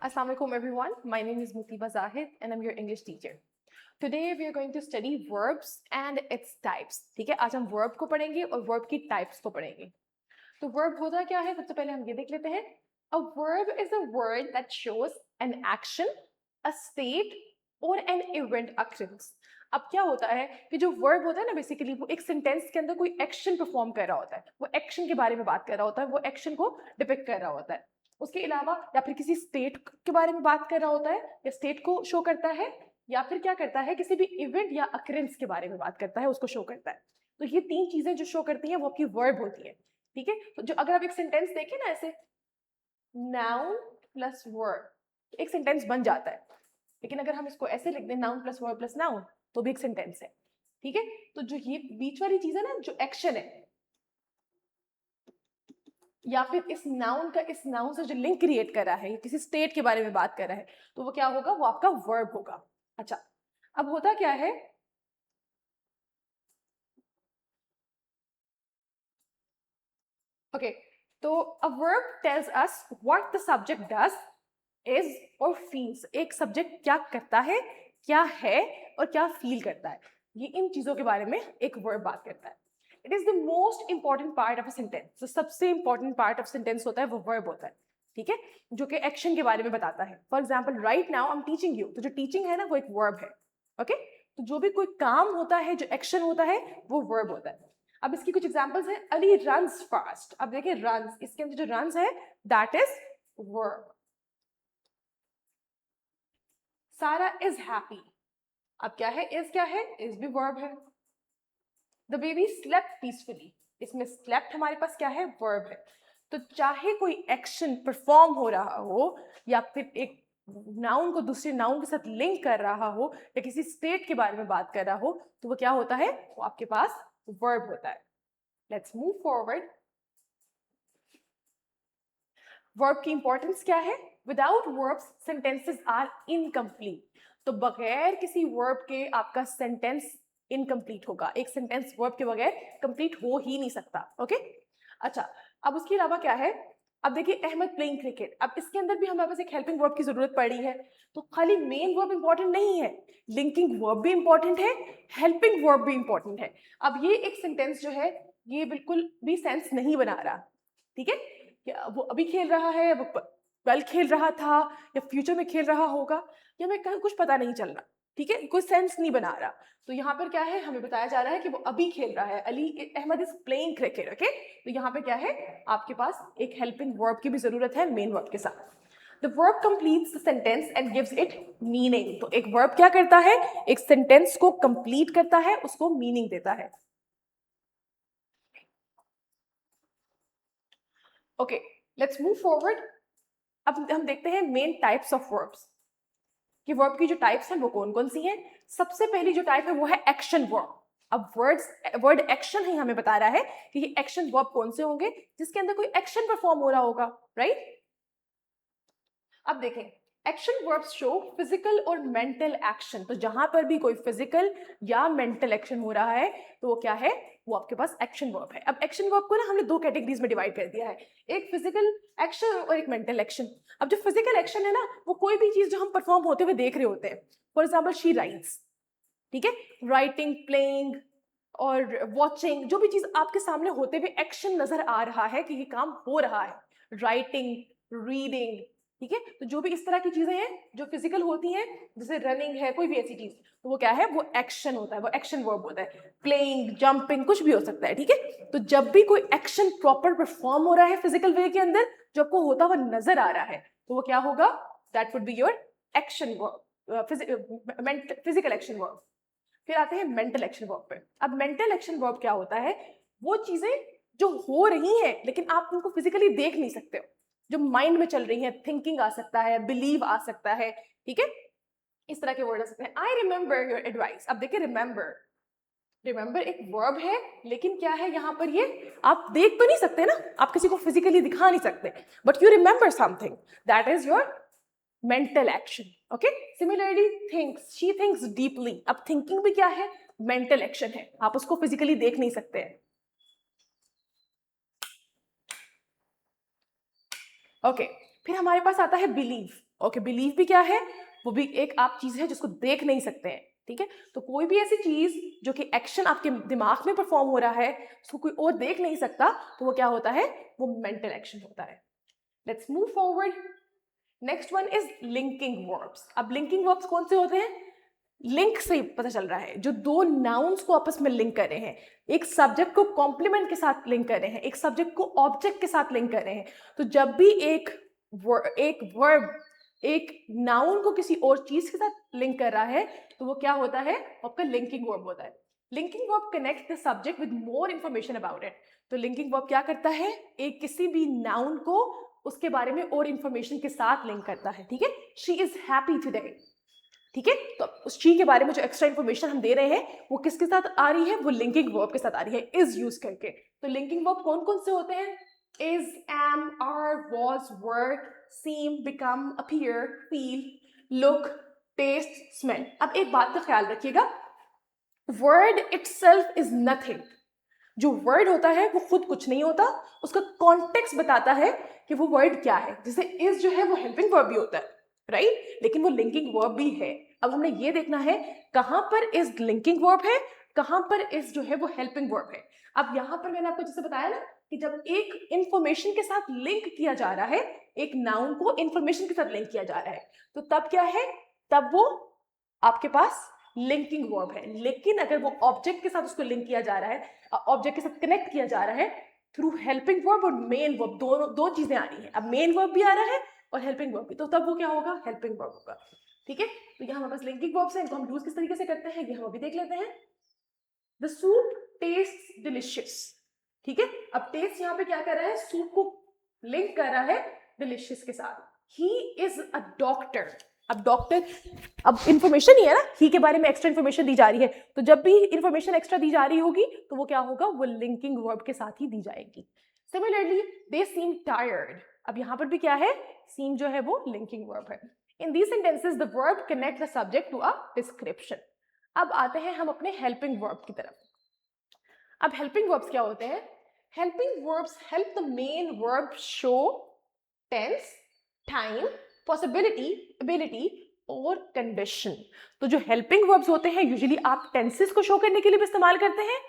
Assalamualaikum everyone. My name is Mutiba Zahid and I'm your English teacher. Today we are going to study verbs and its types. ठीक है, आज हम verb को पढ़ेंगे और verb की types को पढ़ेंगे. तो verb होता क्या है? सबसे पहले हम ये देख लेते हैं. A verb is a word that shows an action, a state or an event occurrence. अब क्या होता है कि जो वर्ब होता है ना, बेसिकली वो एक सेंटेंस के अंदर कोई एक्शन परफॉर्म कर रहा होता है, वो एक्शन के बारे में बात कर रहा होता है, वो एक्शन को डिपिक्ट कर रहा होता है. उसके अलावा या फिर किसी स्टेट के बारे में बात कर रहा होता है या स्टेट को शो करता है, या फिर क्या करता है किसी भी इवेंट या अकरेंस के बारे में बात करता है, उसको शो करता है. तो ये तीन चीजें जो शो करती हैं वो आपकी वर्ब होती है. ठीक है, तो जो अगर आप एक सेंटेंस देखें ना, ऐसे नाउन प्लस वर्ब एक सेंटेंस बन जाता है. लेकिन अगर हम इसको ऐसे लिख दें noun plus verb plus noun तो भी एक सेंटेंस है. ठीक है, तो जो ये बीच वाली चीज है ना, जो एक्शन है या फिर इस नाउन से जो लिंक क्रिएट कर रहा है, किसी स्टेट के बारे में बात कर रहा है, तो वो क्या होगा? वो आपका वर्ब होगा. अच्छा, अब होता क्या है, ओके, तो a verb tells us what the subject does, is और फील्स. एक सब्जेक्ट क्या करता है, क्या है और क्या फील करता है, ये इन चीजों के बारे में एक वर्ब बात करता है. It is the most important part of a sentence. तो सबसे इंपॉर्टेंट पार्ट ऑफ सेंटेंस होता है वो वर्ब होता है. ठीक है, जो कि एक्शन के बारे में बताता है. For example, right now I am teaching you, तो जो टीचिंग है ना वो एक वर्ब है. ओके, तो जो भी कोई काम होता है, जो एक्शन होता है, वो वर्ब होता है. अब इसकी कुछ एग्जांपल्स हैं. Ali runs fast. अब देखिए रन्स, इसके अंदर जो रन्स है दैट इज वर्ब. सारा इज हैप्पी. अब क्या है? इज क्या है? इज भी वर्ब है. The baby slept peacefully. इसमें स्लेप्ट हमारे पास क्या है? वर्ब है. तो चाहे कोई एक्शन परफॉर्म हो रहा हो या फिर एक नाउन को दूसरे नाउन के साथ लिंक कर रहा हो या किसी स्टेट के बारे में बात कर रहा हो, तो वो क्या होता है? वो आपके पास वर्ब होता है. Let's move forward. वर्ब की इंपॉर्टेंस क्या है? Without verbs sentences are incomplete. तो बगैर किसी वर्ब के आपका सेंटेंस इनकम्प्लीट होगा. एक सेंटेंस वर्ब के बगैर कंप्लीट हो ही नहीं सकता. ओके, अच्छा, अब उसके अलावा क्या है? अब देखिए अहमद प्लेइंग क्रिकेट. अब इसके अंदर भी हमारे पास एक हेल्पिंग वर्ब की जरूरत पड़ी है. तो खाली मेन वर्ब इंपॉर्टेंट नहीं है, लिंकिंग वर्ब भी इंपॉर्टेंट है, हेल्पिंग वर्ब भी इंपॉर्टेंट है. अब ये एक सेंटेंस जो है ये बिल्कुल भी सेंस नहीं बना रहा. ठीक है, क्या वो अभी खेल रहा है, वो कल खेल रहा था या फ्यूचर में खेल रहा होगा, या मैं कुछ पता नहीं चल रहा. ठीक है, कोई सेंस नहीं बना रहा. तो यहाँ पर क्या है? हमें बताया जा रहा है कि वो अभी खेल रहा है. Ali Ahmed is playing cricket. Okay, तो यहाँ पे क्या है? आपके पास एक हेल्पिंग वर्ब की भी जरूरत है मेन वर्ब के साथ. The verb completes the sentence and gives it meaning. तो एक वर्ब क्या करता है? एक सेंटेंस को कंप्लीट करता है, उसको मीनिंग देता है. Okay, let's move forward. अब हम देखते हैं मेन टाइप्स ऑफ वर्ब्स कि वर्ब की जो टाइप्स हैं वो कौन कौन सी हैं. सबसे पहली जो टाइप है वो है एक्शन वर्ब. अब वर्ड एक्शन ही हमें बता रहा है कि ये एक्शन वर्ब कौन से होंगे, जिसके अंदर कोई एक्शन परफॉर्म हो रहा होगा. राइट, अब देखें, एक्शन वर्ब्स शो फिजिकल और मेंटल एक्शन. तो जहां पर भी कोई फिजिकल या मेंटल एक्शन हो रहा है तो वो क्या है? वो आपके पास एक्शन वर्ब है. अब एक्शन वर्ब को ना हमने दो कैटेगरीज में डिवाइड कर दिया है, एक फिजिकल एक्शन और एक मेंटल एक्शन. अब जो फिजिकल एक्शन है ना, वो कोई भी चीज जो हम परफॉर्म होते हुए देख रहे होते हैं. For example she writes. ठीक है, राइटिंग, प्लेइंग और वॉचिंग, जो भी चीज आपके सामने होते हुए एक्शन नजर आ रहा है कि ये काम हो रहा है, राइटिंग, रीडिंग. ठीक है, तो जो भी इस तरह की चीजें हैं जो फिजिकल होती हैं, जैसे रनिंग है, कोई भी ऐसी चीज, तो वो क्या है? वो एक्शन होता है, वो एक्शन वर्ब होता है. प्लेइंग, जंपिंग, कुछ भी हो सकता है. ठीक है, तो जब भी कोई एक्शन प्रॉपर परफॉर्म हो रहा है फिजिकल वे के अंदर, जो आपको होता हुआ नजर आ रहा है, तो वो क्या होगा? That would be your action verb, physical action verb. फिर आते हैं मेंटल एक्शन वर्ब पे. अब मेंटल एक्शन वर्ब क्या होता है? वो चीजें जो हो रही हैं लेकिन आप उनको फिजिकली देख नहीं सकते हो, जो माइंड में चल रही है. थिंकिंग आ सकता है, बिलीव आ सकता है. ठीक है, इस तरह के वर्ड आ सकते हैं. I remember your advice. अब देखिए रिमेंबर, रिमेंबर एक वर्ब है, लेकिन क्या है यहाँ पर? ये आप देख तो नहीं सकते ना, आप किसी को फिजिकली दिखा नहीं सकते, but you remember something, that is your mental action. Okay, similarly thinks, she thinks deeply. अब थिंकिंग भी क्या है? मेंटल एक्शन है, आप उसको फिजिकली देख नहीं सकते हैं. ओके, फिर हमारे पास आता है बिलीव. ओके, बिलीव भी क्या है, वो भी एक आप चीज है जिसको देख नहीं सकते हैं, ठीक है। तो कोई भी ऐसी चीज जो कि एक्शन आपके दिमाग में परफॉर्म हो रहा है, उसको कोई और देख नहीं सकता, तो वो क्या होता है, वो मेंटल एक्शन होता है। Let's move forward. Next one is linking verbs. अब लिंकिंग वर्ब्स कौन से होते हैं, लिंक से पता चल रहा है, जो दो नाउन्स को आपस में लिंक कर रहे हैं, एक सब्जेक्ट को कॉम्प्लीमेंट के साथ लिंक कर रहे हैं, एक सब्जेक्ट को ऑब्जेक्ट के साथ लिंक कर रहे हैं। तो जब भी एक वर्ब एक नाउन को किसी और चीज के साथ लिंक कर रहा है, तो वो क्या होता है, आपका लिंकिंग वर्ब होता है। Linking verb connect the subject with more information about it. तो लिंकिंग वर्ब क्या करता है, एक किसी भी नाउन को उसके बारे में और इंफॉर्मेशन के साथ लिंक करता है, ठीक है। शी इज हैप्पी टुडे, ठीक है। तो उस चीज के बारे में जो एक्स्ट्रा इंफॉर्मेशन हम दे रहे हैं वो किसके साथ आ रही है, वो लिंकिंग वर्ब के साथ आ रही है, इज यूज करके। तो लिंकिंग वर्ब कौन कौन से होते हैं, is, am, are, was, were, seem, become, appear, feel, look, taste, smell। अब एक बात का ख्याल रखिएगा, word itself is nothing। जो वर्ड होता है वो खुद कुछ नहीं होता, उसका कॉन्टेक्स्ट बताता है कि वो वर्ड क्या है। जैसे इज जो है वो हेल्पिंग वर्ब भी होता है, राइट, लेकिन वो लिंकिंग वर्ब भी है। अब हमने ये देखना है कहां पर इज लिंकिंग वर्ब है, कहां पर इज जो है वो हेल्पिंग वर्ब है। अब यहां पर मैंने आपको जैसे बताया ना कि जब एक इंफॉर्मेशन के साथ लिंक किया जा रहा है, एक नाउन को इंफॉर्मेशन के साथ लिंक किया जा रहा है, तो तब क्या है, तब वो आपके पास लिंकिंग वर्ब है। लेकिन अगर वो ऑब्जेक्ट के साथ उसको लिंक किया जा रहा है, ऑब्जेक्ट के साथ कनेक्ट किया जा रहा है थ्रू हेल्पिंग वर्ब और मेन वर्ब, दोनों दो चीजें आ रही हैं। अब मेन वर्ब भी आ रहा है और हेल्पिंग वर्ब भी, तो तब वो क्या होगा, हेल्पिंग वर्ब होगा, ठीक है। तो यहाँ हमारे पास लिंकिंग वर्ब्स हैं, इनको हम यूज किस तरीके से करते हैं ये हम अभी देख लेते हैं। द सूप टेस्ट डिलिशियस, ठीक है। अब टेस्ट यहाँ पे क्या कर रहा है, सूप को लिंक कर रहा है डिलिशियस के साथ। He is a doctor. अब डॉक्टर, अब इंफॉर्मेशन ही है ना, ही के बारे में एक्स्ट्रा इंफॉर्मेशन दी जा रही है, तो जब भी इंफॉर्मेशन एक्स्ट्रा दी जा रही होगी तो वो क्या होगा, वो लिंकिंग वर्ब के साथ ही दी जाएगी। Similarly they seem tired. अब यहां पर भी क्या है, सीम जो है वो लिंकिंग वर्ब है। In these sentences the verb connect the subject to a description. अब आते हैं हम अपने हेल्पिंग वर्ब की तरफ। अब हेल्पिंग वर्ब्स क्या होते हैं, helping verbs help the main verb show tense, time, possibility, ability और कंडीशन। तो जो हेल्पिंग वर्ब्स होते हैं यूजुअली आप टेंसेस को शो करने के लिए भी इस्तेमाल करते हैं,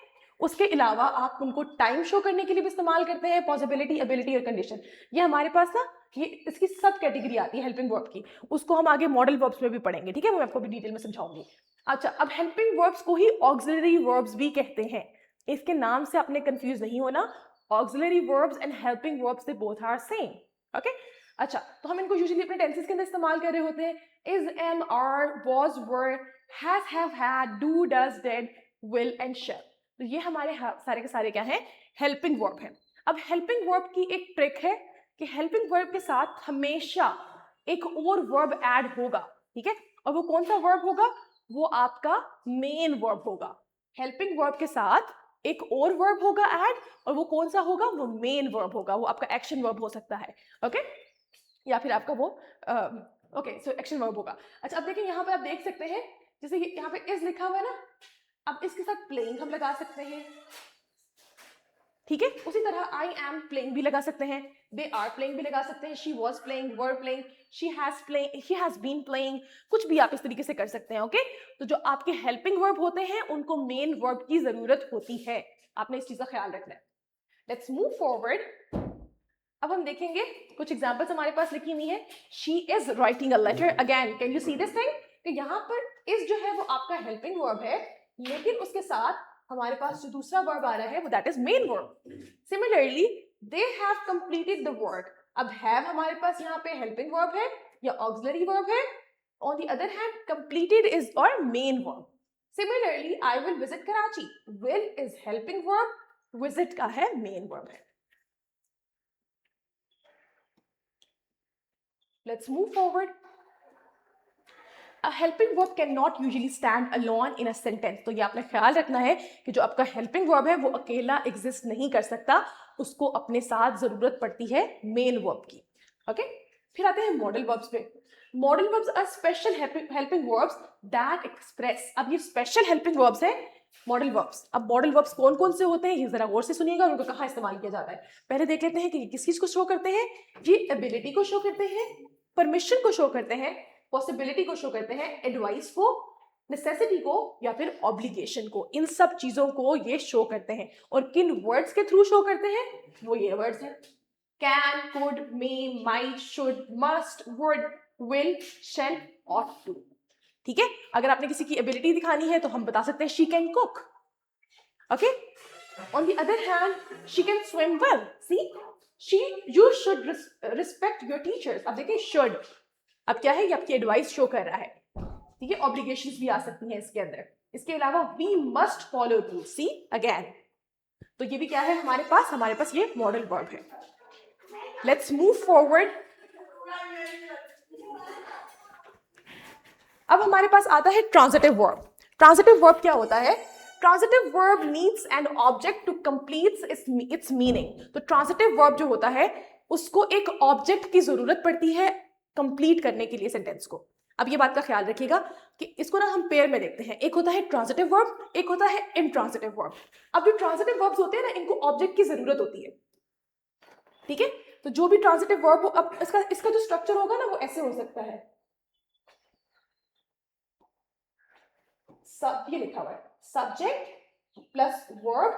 उसके अलावा आप उनको टाइम शो करने के लिए भी इस्तेमाल करते हैं, पॉसिबिलिटी, एबिलिटी और कंडीशन। ये हमारे पास ना, ये इसकी सब कैटेगरी आती है हेल्पिंग वर्ब की, उसको हम आगे मॉडल वर्ब्स में भी पढ़ेंगे, ठीक है, वो मैं आपको भी डिटेल में समझाऊंगी। अच्छा, अब हेल्पिंग वर्ब्स को ही ऑक्सिलरी वर्ब्स भी कहते हैं, इसके नाम से आपने कंफ्यूज नहीं होना। Auxiliary verbs and helping verbs they both are same, okay. अच्छा, तो हम इनको यूजुअली अपने टेंसेस के अंदर इस्तेमाल कर रहे होते हैं, is, am, are, was, were, has, have, had, do, does, did, will and shall. तो ये हमारे सारे के सारे क्या हैं, हेल्पिंग वर्ब हैं। अब हेल्पिंग वर्ब की एक ट्रिक है कि हेल्पिंग वर्ब के साथ हमेशा एक और वर्ब ऐड होगा, ठीक है, और वो कौन सा वर्ब होगा, वो आपका मेन वर्ब होगा। हेल्पिंग वर्ब के साथ एक और वर्ब होगा ऐड, और वो कौन सा होगा, वो मेन वर्ब होगा, वो आपका एक्शन वर्ब हो सकता है, ओके, या फिर आपका वो ओके, सो एक्शन वर्ब होगा। अच्छा, अब देखिए यहाँ पे आप देख सकते हैं, जैसे यहाँ पे इज लिखा हुआ है ना, अब इसके साथ प्लेइंग हम लगा सकते हैं, ठीक है। उसी तरह आई एम प्लेइंग भी लगा सकते हैं, दे आर प्लेइंग भी लगा सकते हैं, she was playing, were playing, she has been playing, कुछ भी आप इस तरीके से कर सकते हैं, ओके। तो जो आपके हेल्पिंग वर्ब होते हैं उनको मेन वर्ब की जरूरत होती है, आपने इस चीज का ख्याल रखना है। Let's move forward. अब हम देखेंगे कुछ एग्जांपल्स हमारे पास लिखी हुई है। She is writing a letter, again can you see this thing, कि यहाँ पर इज जो है वो आपका हेल्पिंग वर्ब है, लेकिन उसके साथ हमारे पास जो दूसरा वर्ब आ रहा है वो that is main verb. Similarly they have completed the work. अब हैव हमारे पास यहाँ पे हेल्पिंग वर्ब है या ऑक्सिलरी वर्ब है, on the other hand completed is और main verb. Similarly I will visit Karachi, will is helping verb, visit का है मेन वर्ब है। Let's move forward. A helping verb cannot usually stand alone in a sentence. तो ये आपने ख्याल रखना है कि जो आपका helping verb है वो अकेला exist नहीं कर सकता, उसको अपने साथ जरूरत पड़ती है main verb की, okay? फिर आते हैं model verbs पे। Model verbs are special helping verbs that express। अब ये special helping verbs है मॉडल वर्ब्स। अब मॉडल वर्ब्स कौन कौन से होते हैं ये जरा गौर से सुनिएगा, उनको कहाँ इस्तेमाल किया जाता है। पहले देख लेते हैं कि किस चीज को शो करते हैं, ये एबिलिटी को शो करते हैं, परमिशन को शो करते हैं, पॉसिबिलिटी को शो करते हैं, एडवाइस को, नेसेसिटी को या फिर ऑब्लिगेशन को। इन सब चीजों को ये शो करते हैं। और किन वर्ड्स के थ्रू शो करते हैं? वो ये वर्ड्स हैं, can, could, may, might, should, must, would, will, shall, ought to. ठीक है, अगर आपने किसी की एबिलिटी दिखानी है तो हम बता सकते हैं she can cook. Okay, on the other hand she can swim well. See, you should respect your teachers। अब देखिए should, अब क्या है, ये आपकी एडवाइस शो कर रहा है। ठीक है, ऑब्लिगेशंस भी आ सकती हैं इसके अंदर। इसके अलावा we must follow rules। See again, तो ये भी क्या है हमारे पास ये मॉडल वर्ब है। Let's move forward. अब हमारे पास आता है ट्रांजिटिव वर्ब। ट्रांजिटिव वर्ब क्या होता है? Transitive verb needs an object to complete its meaning. तो ट्रांजिटिव वर्ब जो होता है उसको एक ऑब्जेक्ट की जरूरत पड़ती है कंप्लीट करने के लिए सेंटेंस को। अब ये बात का ख्याल रखिएगा कि इसको ना हम पेयर में देखते हैं, एक होता है ट्रांजिटिव वर्ब, एक होता है इंट्रांजिटिव वर्ब। अब जो ट्रांजिटिव वर्ब्स होते हैं ना, इनको ऑब्जेक्ट की जरूरत होती है। ठीक है, तो जो भी ट्रांजिटिव वर्ब हो, अब इसका जो स्ट्रक्चर होगा ना वो ऐसे हो सकता है, सब ये लिखा हुआ है, subject plus verb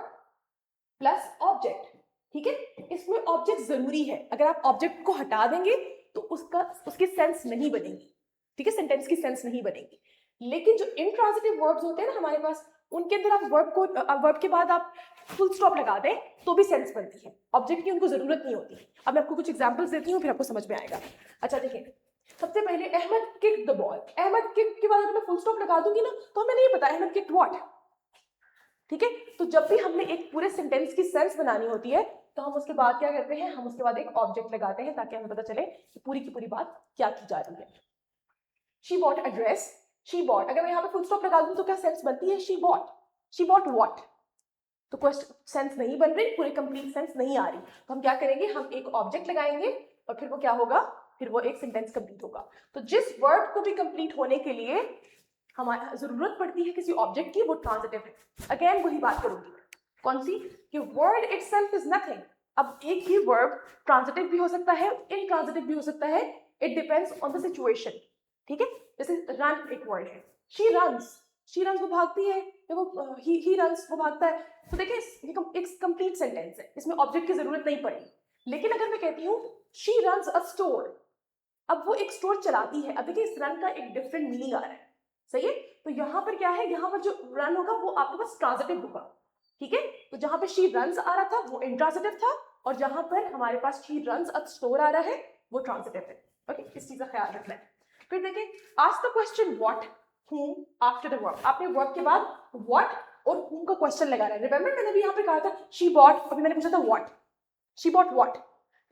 plus object. ठीक है, इसमें ऑब्जेक्ट जरूरी है। अगर आप ऑब्जेक्ट को हटा देंगे तो उसकी सेंस नहीं बनेगी। ठीक है, सेंटेंस की सेंस नहीं बनेगी। लेकिन जो इंट्रांजिटिव वर्ब्स होते हैं ना हमारे पास, उनके अंदर आप वर्ब के बाद आप फुल स्टॉप लगा दें तो भी सेंस बनती है, ऑब्जेक्ट की उनको जरूरत नहीं होती। अब मैं आपको कुछ एग्जांपल्स देती हूँ, फिर आपको समझ में आएगा। अच्छा देखिए, सबसे पहले Ahmed kick the ball. Ahmed kick के बाद अगर मैं फुल स्टॉप लगा दूंगी ना तो हमें नहीं पता अहमद किक व्हाट। ठीक है, तो जब भी हमने एक पूरे सेंटेंस की सेंस बनानी होती है तो हम उसके बाद क्या करते हैं, हम उसके बाद एक ऑब्जेक्ट लगाते हैं ताकि हमें पता चले कि पूरी की पूरी बात क्या की जा रही है। She bought a dress, she bought, अगर मैं यहाँ पे फुल स्टॉप लगा दूं तो क्या सेंस बनती है? She bought what. तो क्वेश्चन सेंस नहीं बन रही, पूरी कंप्लीट सेंस नहीं आ रही, तो हम क्या करेंगे, हम एक ऑब्जेक्ट लगाएंगे और फिर वो क्या होगा, फिर वो एक सेंटेंस कंप्लीट होगा। तो जिस वर्ड को भी कंप्लीट होने के लिए हमारी जरूरत पड़ती है किसी ऑब्जेक्ट की, वो ट्रांजिटिव है। अगेन वही बात करूंगी, कौन सी, कि वर्ड इटसेल्फ इज नथिंग। अब एक ही वर्ब ट्रांजिटिव भी हो सकता है, इनट्रांजिटिव भी हो सकता है, it depends on the situation. ठीक है, जैसे रन एक वर्ड है, शी रन्स वो भागती है, या वो ही रन्स वो भागता है। तो देखिए एक कंप्लीट सेंटेंस है, इसमें ऑब्जेक्ट की जरूरत नहीं पड़ी। लेकिन अगर मैं कहती हूँ शी रन्स अ स्टोर, अब वो एक स्टोर चलाती है। अब देखिए इस रन का एक डिफरेंट मीनिंग आ रहा है, सही है। तो यहाँ पर क्या है, यहाँ पर जो रन होगा वो आपके पास ट्रांजिटिव होगा। ठीक है, तो जहां पे शी रन्स आ रहा था वो इंट्रांजिटिव था, और जहां पर हमारे पास शी रन्स अ स्टोर आ रहा है वो ट्रांजिटिव है। ओके, इस चीज का ख्याल रखना है। फिर देखिए, ask the question what, whom after the verb. आपने वर्ब के बाद व्हाट और whom का क्वेश्चन लगाना है। रिमेंबर मैंने भी यहाँ पे कहा था शी बॉट, अभी मैंने पूछा था व्हाट, शी बॉट व्हाट।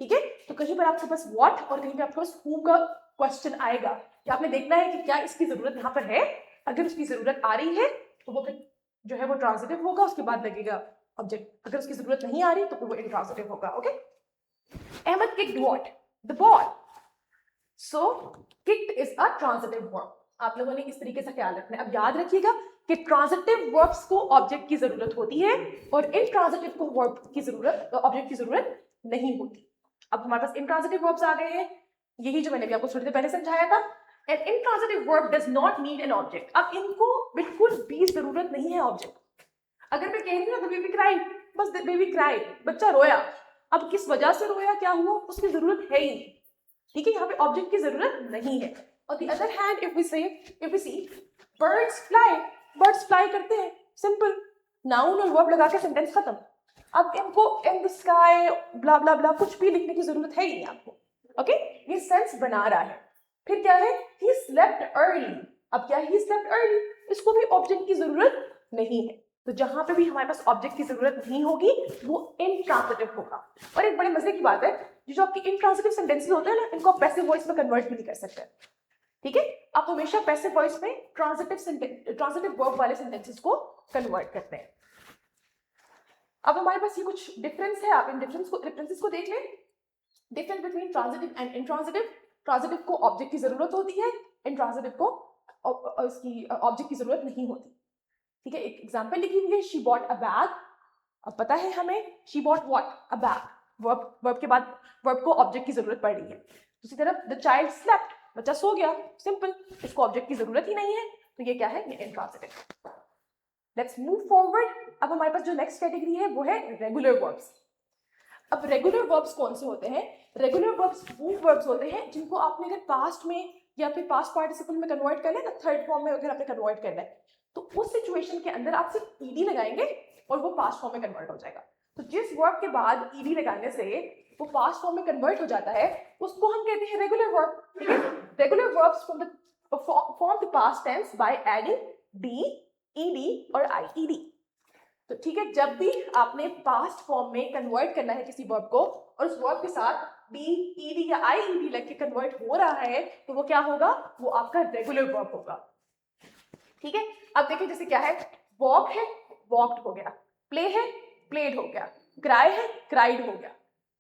ठीक है, तो कहीं पर आपके पास व्हाट और कहीं पे आपके पास whom का क्वेश्चन आएगा, कि आपने देखना है कि क्या इसकी जरूरत यहाँ पर है। अगर उसकी जरूरत आ रही है तो वो फिर जो है वो ट्रांजिटिव होगा, उसके बाद लगेगा ऑब्जेक्ट। अगर उसकी जरूरत नहीं आ रही तो फिर वो इंट्रांजिटिव होगा। Okay, Ahmed kicked what, the ball. So kicked is a transitive verb. आप लोगों ने इस तरीके से ख्याल रखना है। अब याद रखिएगा कि ट्रांजिटिव वर्ब्स को ऑब्जेक्ट की जरूरत होती है और इंट्रांजिटिव को वर्ब की जरूरत, ऑब्जेक्ट की जरूरत नहीं होती। अब हमारे पास इंट्रांजिटिव वर्ब्स आ गए हैं, यही जो मैंने भी आपको थोड़ी देर पहले समझाया था। An intransitive verb does not need an object. अब इनको बिल्कुल भी जरूरत नहीं है ऑब्जेक्ट। अगर मैं कह रही हूँ ना बेबी क्राइड, बस बेबी क्राइड, बच्चा रोया। अब किस वजह से रोया, क्या हुआ, उसकी जरूरत है ही नहीं। ठीक है, यहाँ पे ऑब्जेक्ट की जरूरत नहीं है। On the other hand, if we see birds fly करते हैं, सिंपल नाउन और वर्ब लगा के सेंटेंस खत्म। अब इनको in the sky ब्ला ब्ला ब्ला कुछ भी लिखने की जरूरत है ही नहीं आपको। ओके, ये सेंस बना रहा है। फिर क्या है, he slept early। अब क्या है, he slept early, इसको भी ऑब्जेक्ट की जरूरत नहीं है। तो जहां पे भी हमारे पास ऑब्जेक्ट की जरूरत नहीं होगी वो इंट्रांजिटिव होगा। और एक बड़े मजे की बात है, जो आपकी इंट्रांजिटिव सेंटेंसेस होते हैं ना, इनको आप पैसिव वॉइस में कन्वर्ट भी नहीं कर सकते। ठीक है, आप हमेशा पैसिव वॉइस में ट्रांजिटिव वर्ब वाले सेंटेंसेस को कन्वर्ट करते हैं। अब हमारे पास ये कुछ डिफरेंस है, आप इन डिफरेंसेस को देख लें। Difference between transitive and intransitive. Transitive को ऑब्जेक्ट की जरूरत होती है, इंट्रांजिटिव को उसकी ऑब्जेक्ट की जरूरत नहीं होती। ठीक है, एक एग्जांपल लिखी हुई है, शी बॉट अ बैग। अब पता है हमें she bought what, a bag. Verb के बाद वर्ब को ऑब्जेक्ट की जरूरत पड़ रही है। दूसरी तरफ द चाइल्ड स्लेप्ट, बच्चा सो गया, सिंपल, इसको ऑब्जेक्ट की जरूरत ही नहीं है, तो ये क्या है, ये इंट्रांसिटिव। Let's move forward. अब हमारे पास जो नेक्स्ट कैटेगरी है वो है रेगुलर वर्ब्स। अब रेगुलर वर्ब्स कौन से होते हैं? रेगुलर वर्ब्स वो वर्ब्स होते हैं जिनको आपने अगर पास्ट में या फिर पास्ट पार्टिसिपल में कन्वर्ट करना है ना, थर्ड फॉर्म में अगर आपने कन्वर्ट करना है, तो उस सिचुएशन के अंदर आप सिर्फ ईडी लगाएंगे और वो पास्ट फॉर्म में कन्वर्ट हो जाएगा। तो जिस वर्ब के बाद ईडी लगाने से वो पास्ट फॉर्म में कन्वर्ट हो जाता है, उसको हम कहते हैं रेगुलर वर्ब। ठीक है, regular verbs form the past tense by adding D, ED और आईईडी। तो ठीक है, जब भी आपने पास्ट फॉर्म में कन्वर्ट करना है किसी वर्ब को और उस वर्ब के साथ डी, ईडी या आईईडी लग के कन्वर्ट हो रहा है, तो वो क्या होगा, वो आपका रेगुलर वर्ब होगा। ठीक है, अब देखिए जैसे क्या है, वॉक है, वॉक्ड हो गया, प्ले है, प्लेड हो गया, क्राई है, क्राइड हो गया।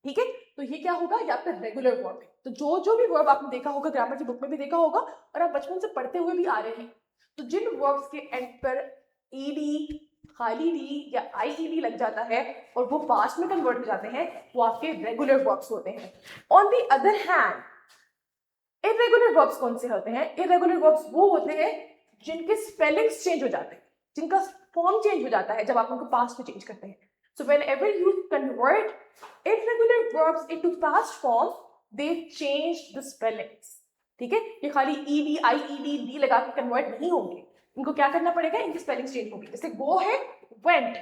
ठीक है, तो ये क्या होगा, ये आपका रेगुलर वर्ब है। तो जो जो भी वर्ब आपने देखा होगा, ग्रामर की बुक में भी देखा होगा और आप बचपन से पढ़ते हुए भी आ रहे हैं, तो जिन वर्ब्स के एंड पर ईडी, खाली डी या आईईडी लग जाता है और वो पास्ट में कन्वर्ट हो जाते हैं, वो आपके रेगुलर वर्ब्स होते हैं। On the other hand irregular verbs कौन से होते हैं? इर्रेगुलर वर्ब्स वो होते हैं जिनके स्पेलिंग्स चेंज हो जाते हैं, जिनका फॉर्म चेंज हो जाता है जब आप उनको पास्ट में चेंज करते हैं। So whenever you convert irregular verbs into past form, they change the spellings. ठीक है, ये खाली ed, ied, d लगा के कन्वर्ट नहीं होंगे, इनको क्या करना पड़ेगा, इनकी स्पेलिंग चेंज होगी। जैसे गो है went,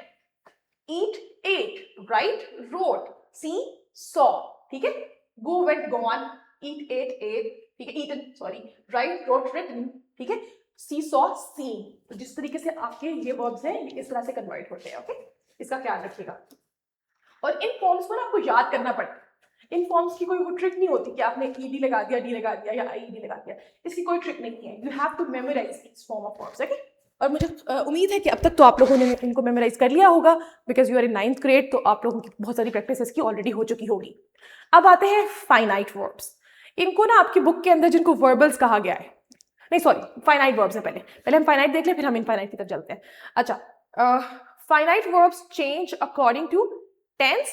eat ate, write wrote, see saw। ठीक है, go went gone, eat ate ate, ठीक है, eaten sorry, write wrote written, ठीक है, see saw seen। तो जिस तरीके से आपके ये वर्ब्स हैं इस तरह से कन्वर्ट होते हैं। ओके, इसका ख्याल रखिएगा। और इन फॉर्म्स को ना आपको याद करना पड़ता है। इन फॉर्म्स की कोई वो ट्रिक नहीं होती कि आपने ईडी लगा दिया, डी लगा दिया या आईडी लगा दिया, इसकी कोई ट्रिक नहीं है। You have to memorise this form of verbs. Okay, और मुझे उम्मीद है कि अब तक तो आप लोगों ने इनको मेमोराइज कर लिया होगा, because you are in 9th grade, तो आप लोगों की बहुत सारी प्रैक्टिस इसकी ऑलरेडी हो चुकी होगी। अब आते हैं फाइनाइट वर्ब्स। इनको ना आपकी बुक के अंदर जिनको वर्बल्स कहा गया है, नहीं सॉरी, फाइनाइट वर्ब्स है, पहले हम फाइनाइट देख लें, फिर हम इनफाइनाइट की तरफ चलते हैं। अच्छा, finite verbs change according to tense,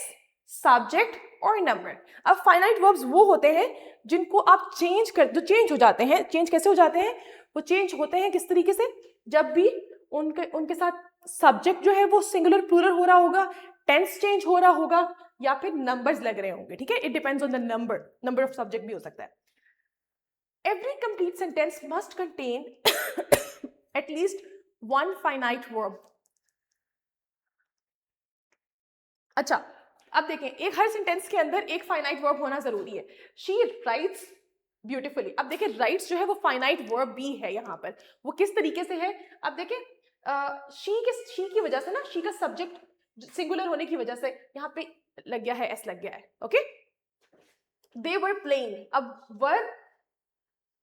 subject और number। अब finite verbs वो होते हैं जिनको आप जो चेंज हो जाते हैं। चेंज कैसे हो जाते हैं? वो चेंज होते हैं किस तरीके से, जब भी उनके साथ सब्जेक्ट जो है वो सिंगुलर प्लूरल हो रहा होगा, टेंस चेंज हो रहा होगा, या फिर नंबर्स लग रहे होंगे। ठीक है, it depends on the number of subject भी हो सकता है। Every complete sentence must contain at least one finite verb. अच्छा, अब देखें, एक हर सेंटेंस के अंदर एक फाइनाइट वर्ब होना जरूरी है। She writes beautifully. अब देखें, राइट्स जो है वो फाइनाइट वर्ब भी है यहाँ पर। वो किस तरीके से है? अब देखें, शी की वजह से ना, शी का सब्जेक्ट सिंगुलर होने की वजह से यहाँ पे लग गया है, एस लग गया है। Okay, they were playing. अब वर्ब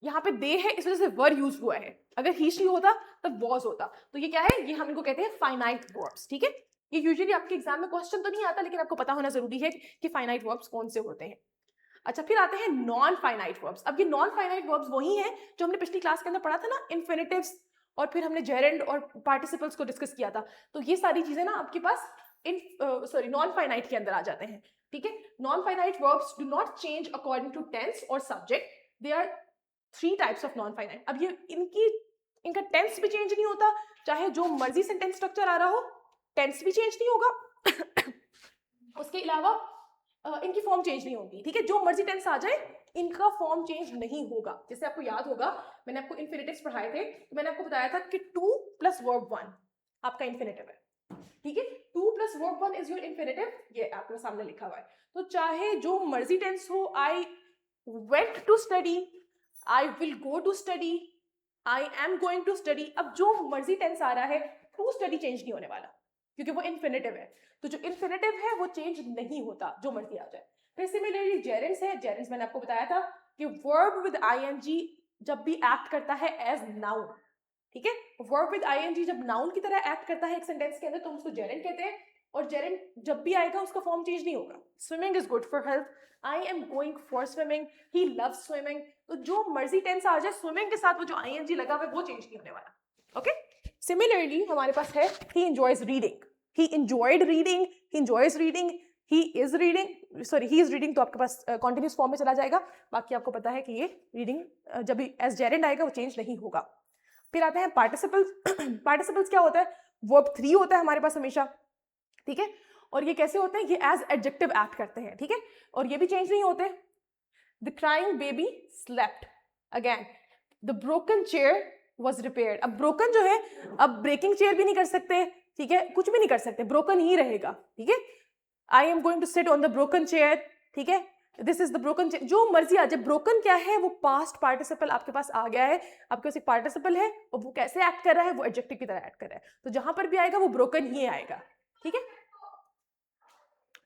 यहाँ पे दे है, इस वजह से वर यूज हुआ है। अगर ही शी होता तब वॉज होता। तो ये क्या है? ये हम इनको कहते हैं फाइनाइट वर्ब्स। ठीक है, ये यूजुअली आपके एग्जाम में क्वेश्चन तो नहीं आता, लेकिन आपको पता होना जरूरी है कि फाइनाइट वर्ब्स कौन से होते हैं। अच्छा, फिर आते हैं नॉन फाइनाइट वर्ब्स। अब ये नॉन फाइनाइट वर्ब्स वही हैं जो हमने पिछली क्लास के अंदर पढ़ा था ना, इन्फिनिटिव्स, और फिर हमने जेरेंड और पार्टिसिपल्स को डिस्कस किया था। तो ये सारी चीजें ना आपके पास नॉन फाइनाइट के अंदर आ जाते हैं। ठीक है, non finite verbs do not change according to tense और subject. They are 3 types of non finite. अब ये इनका टेंस भी चेंज नहीं होता, चाहे जो मर्जी सेंटेंस स्ट्रक्चर आ रहा हो, टेंस भी चेंज नहीं होगा। उसके अलावा इनकी फॉर्म चेंज नहीं होगी। ठीक है, जो मर्जी टेंस आ जाए, इनका फॉर्म चेंज नहीं होगा। जैसे आपको याद होगा, मैंने आपको इन्फिनिटिव्स पढ़ाए थे, तो मैंने आपको बताया था कि 2 + वर्ब 1 आपका इन्फिनिटिव है। ठीक है, 2 + वर्ब 1 इज योर इन्फिनिटिव। ये आपके सामने लिखा हुआ है। तो चाहे जो मर्जी टेंस हो, I went to study, I will go to study, I am going to study. अब जो मर्जी टेंस आ रहा है, टू स्टडी चेंज नहीं होने वाला, क्योंकि वो इन्फिनिटिव है। तो जो इन्फिनिटिव है वो चेंज नहीं होता, जो मर्जी आ जाए। फिर सिमिलरली जेरेंड्स है। जेरेंड्स मैंने आपको बताया था कि वर्ब विद आईएनजी जब भी एक्ट करता है एज नाउन। ठीक है, वर्ब विद आईएनजी जब नाउन की तरह एक्ट करता है एक सेंटेंस के अंदर, तो हम उसको जेरेंड कहते हैं। और जेरेंड जब भी आएगा उसका फॉर्म चेंज नहीं होगा। Swimming is good for health, I am going for swimming, he loves swimming. तो जो मर्जी टेंस आ जाए, स्विमिंग के साथ वो जो आईएनजी लगा हुआ है वो चेंज नहीं होने वाला। ओके, सिमिलरली हमारे पास है he enjoys reading, he enjoyed reading, he enjoys reading, he is reading, sorry he is reading, तो आपके पास कॉन्टिन्यूस फॉर्म में चला जाएगा। बाकी आपको पता है कि ये रीडिंग जब भी एज जेरेंड आएगा वो चेंज नहीं होगा। फिर आते हैं पार्टिसिपल्स। पार्टिसिपल्स क्या होता है? वर्ब 3 होता है हमारे पास हमेशा, ठीक है, और ये कैसे होते हैं? ये एज एडजेक्टिव एक्ट करते हैं, ठीक है, और ये भी चेंज नहीं होते। The crying baby slept, again the broken chair was repaired. अब ब्रोकन जो है, अब ब्रेकिंग चेयर भी नहीं कर सकते, ठीक है, कुछ भी नहीं कर सकते, ब्रोकन ही रहेगा, ठीक है। I am going to sit on the broken chair, ठीक है, this is the broken chair, जो मर्जी आ जाए। ब्रोकन क्या है? वो पास्ट पार्टिसिपल आपके पास आ गया है, आपके पास एक पार्टिसिपल है और वो कैसे एक्ट कर रहा है? वो एडजेक्टिव की तरह एक्ट कर रहा है, तो जहां पर भी आएगा वो ब्रोकन ही आएगा, ठीक है।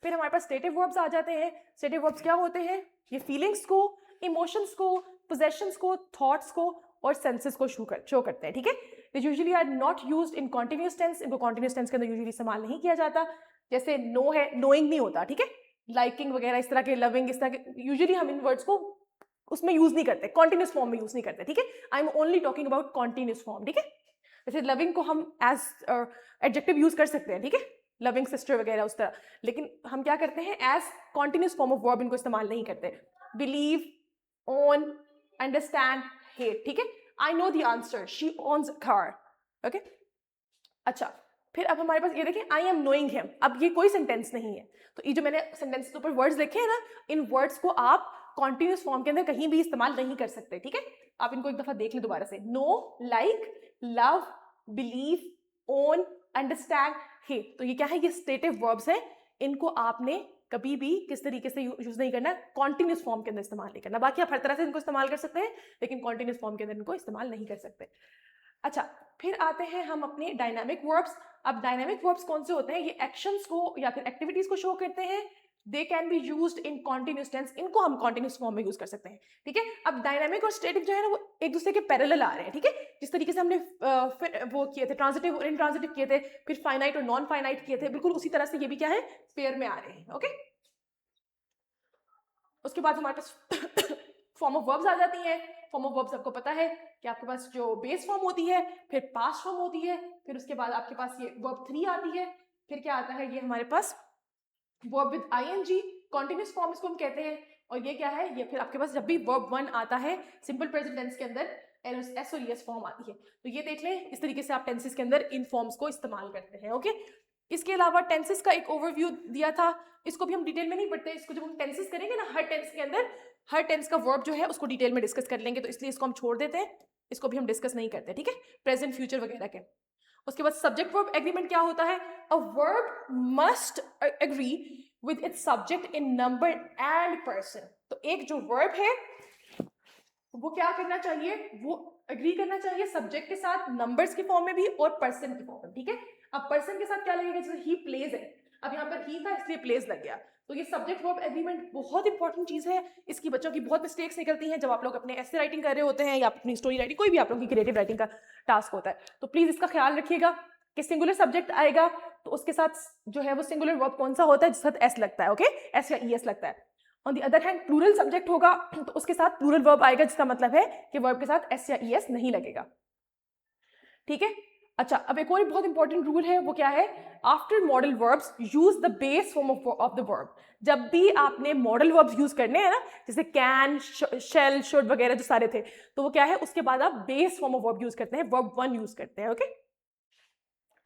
फिर हमारे पास स्टेटिव वर्ब्स आ जाते हैं। स्टेटिव वर्ब्स क्या होते हैं? ये फीलिंग्स को, इमोशंस को, पोजेशंस को, थॉट्स को और सेंसेस को शो करते हैं, ठीक है। They usually are not used in continuous tense, इनको कॉन्टिन्यूस टेंस के अंदर यूजुअली इस्तेमाल नहीं किया जाता। जैसे नो है, नोइंग नहीं होता, ठीक है, लाइकिंग वगैरह इस तरह के, लविंग इस तरह के, यूजुअली हम इन वर्ड्स को उसमें यूज नहीं करते, कॉन्टिन्यूस फॉर्म में यूज नहीं करते, ठीक है। I am only talking about continuous form, ठीक है। जैसे लविंग को हम एज एडजेक्टिव यूज कर सकते हैं, ठीक है, लविंग सिस्टर वगैरह उस तरह, लेकिन हम क्या करते हैं? As continuous form of verb इनको इस्तेमाल नहीं करते। बिलीव, ओन, अंडरस्टैंड, हेट, ठीक है। I know the answer, she owns a car, okay. अच्छा, फिर अब हमारे पास ये देखिए, आई एम नोइंग हिम। अब ये कोई सेंटेंस नहीं है, तो ये जो मैंने सेंटेंस के ऊपर वर्ड्स लिखे हैं ना, इन वर्ड्स को आप कॉन्टिन्यूस फॉर्म के अंदर कहीं भी इस्तेमाल नहीं कर सकते, ठीक है। आप इनको एक दफा देख लें दोबारा से। Know, like, love, believe, own, understand, hate, तो ये क्या है? ये स्टेटिव वर्ब्स हैं। इनको आपने कभी भी किस तरीके से यूज नहीं करना, कॉन्टिन्यूस फॉर्म के अंदर इस्तेमाल नहीं करना। बाकी आप हर तरह से इनको इस्तेमाल कर सकते हैं, लेकिन कॉन्टिन्यूस फॉर्म के अंदर इनको इस्तेमाल नहीं कर सकते। अच्छा, फिर आते हैं हम अपने डायनामिक वर्ब्स। अब डायनामिक वर्ब्स कौन से होते हैं? ये एक्शंस को या फिर एक्टिविटीज को शो करते हैं। They can be used in continuous tense, इनको हम कॉन्टिन्यूस फॉर्म में यूज कर सकते हैं, ठीक है। अब डायनामिक और स्टैटिक जो है ना, वो एक दूसरे के पैरेलल आ रहे हैं, ठीक है। जिस तरीके से हमने फिर वो किए थे, ट्रांजिटिव और इनट्रांजिटिव किए थे, फिर फाइनाइट और नॉन फाइनाइट किए थे, बिल्कुल उसी तरह से ये भी क्या है? पेयर में आ रहे हैं, ओके। उसके बाद हमारे पास फॉर्म ऑफ वर्ब्स आ जाती हैं। फॉर्म ऑफ वर्ब्स आपको पता है कि आपके पास जो बेस फॉर्म होती है, फिर पास्ट फॉर्म होती है, फिर उसके बाद आपके पास ये वर्ब 3 आती है, फिर क्या आता है? ये हमारे पास verb with ING, continuous form इसको हम कहते हैं। और ये क्या है? ये फिर आपके पास जब भी वर्ब 1 आता है सिंपल प्रेजेंट टेंस के अंदर एस और एस फॉर्म आती है। तो ये देख लें, इस तरीके से आप टेंसेस के अंदर इन फॉर्म्स को इस्तेमाल करते हैं, ओके। इसके अलावा टेंसेस का एक ओवरव्यू दिया था, इसको भी हम डिटेल में नहीं पढ़ते। इसको जब हम टेंसेस करेंगे ना, हर टेंस के अंदर हर टेंस का वर्ब जो है उसको डिटेल में डिस्कस कर लेंगे, तो इसलिए इसको हम छोड़ देते हैं, इसको भी हम डिस्कस नहीं करते, ठीक है, प्रेजेंट फ्यूचर वगैरह के। उसके बाद सब्जेक्ट वर्ब एग्रीमेंट क्या होता है? A verb must agree with its subject in number and person. तो एक जो वर्ब है वो क्या करना चाहिए? वो एग्री करना चाहिए सब्जेक्ट के साथ, नंबर्स के फॉर्म में भी और पर्सन के फॉर्म में, ठीक है। अब पर्सन के साथ क्या लगेगा? जैसे ही प्लेज है, अब यहाँ पर ही था इसलिए प्लेज लग गया, तो ये सब्जेक्ट वर्ब एग्रीमेंट बहुत इंपॉर्टेंट चीज है। इसकी बच्चों की बहुत मिस्टेक्स निकलती हैं जब आप लोग अपने ऐसे राइटिंग कर रहे होते हैं या अपनी स्टोरी राइटिंग, कोई भी आप लोगों की क्रिएटिव राइटिंग का टास्क होता है। तो प्लीज इसका ख्याल रखिएगा कि सिंगुलर सब्जेक्ट आएगा तो उसके साथ जो है वो सिंगुलर वर्ब कौन सा होता है? जिसके साथ एस लगता है, ओके, एस या ई एस लगता है। On the other hand plural subject होगा तो उसके साथ प्लूरल वर्ब आएगा, जिसका मतलब है कि वर्ब के साथ एस या ई एस नहीं लगेगा, ठीक है। अच्छा, अब एक और बहुत इंपॉर्टेंट रूल है, वो क्या है? After modal verbs use the base form of the verb. जब भी आपने मॉडल वर्ब्स यूज करने हैं ना, जैसे कैन, शेल, शुड वगैरह जो सारे थे, तो वो क्या है? उसके बाद आप base form of verb use करते हैं, वर्ब 1 यूज करते हैं, ओके।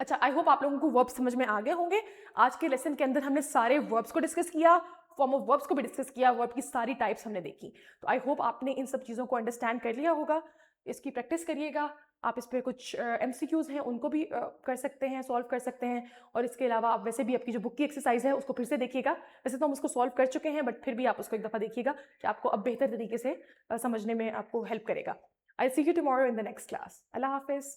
अच्छा, आई होप आप लोगों को वर्ब समझ में आ गए होंगे। आज के लेसन के अंदर हमने सारे वर्ब्स को डिस्कस किया, फॉर्म ऑफ वर्ब्स को भी डिस्कस किया, वर्ब की सारी टाइप्स हमने देखी। तो आई होप आपने इन सब चीज़ों को अंडरस्टैंड कर लिया होगा। इसकी प्रैक्टिस करिएगा। आप इस पर कुछ MCQs हैं उनको भी कर सकते हैं, सॉल्व कर सकते हैं। और इसके अलावा आप वैसे भी आपकी जो बुक की एक्सरसाइज है उसको फिर से देखिएगा। वैसे तो हम उसको सॉल्व कर चुके हैं, बट फिर भी आप उसको एक दफ़ा देखिएगा कि आपको अब बेहतर तरीके से समझने में आपको हेल्प करेगा। I see you tomorrow in the next class. अल्लाह हाफिज़।